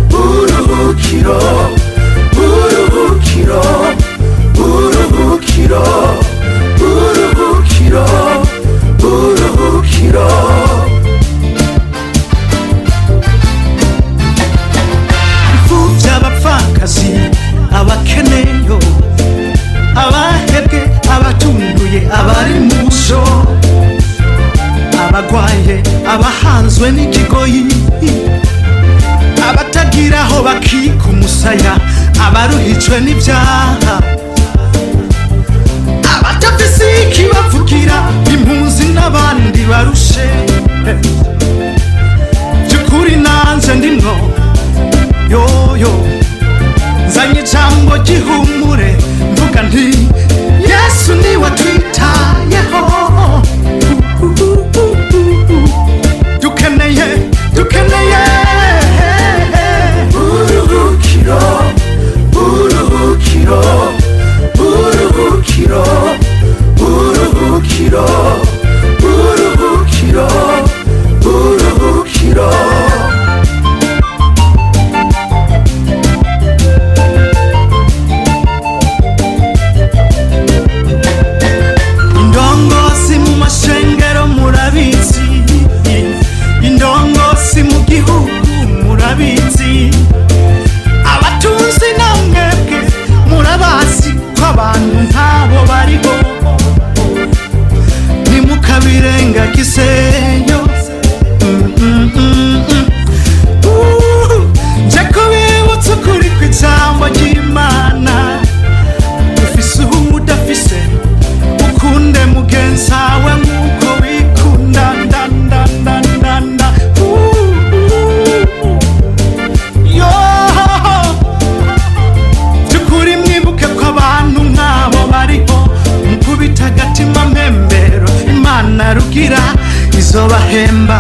buruhukiro, buruhukiro, buruhukiro, buruhukiro, buruhukiro. Imfuvyi, abapfakazi, abakeneyo, abahebwe, abatunduye, abari musho, abagwaye, abahanzwe n'ikigoyi, abatagira aho bakika umusaya, abaruhijwe n'ivyaha, abatafise ikibavugira, impunzi n'abandi barushe. Vy'ukuri nanje ndimwo, yoyo nzanye ijambo ry'ihumure, mvuga nti Yesu niwe twitayeho. Dukeneye buruhukiro, buruhukiro, buruhukiro, buruhukiro, buruhukiro, buruhukiro. Indongozi mu mashengero murabizi, indongozi mu gihugu murabizi, abatunzi namwebwe murabazi ko abantu nk'abo bariho, ntimukabirengagizeyo. Nje kubibutsa ukuri kw'ijambo ry'Imana, ufise udafise ukunde mugenzi wawe nk'uko wikunda. Vy'ukuri mwibuke ko abantu nk'abo bariho, mukubita agatima mpembero, Imana rugira izobahemba.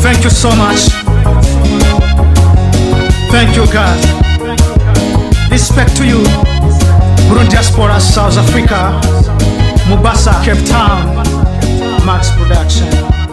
Thank you so much. Thank you, God. Respect to you. Burundi Diaspora, South Africa, Mombasa, Cape Town, Max Production.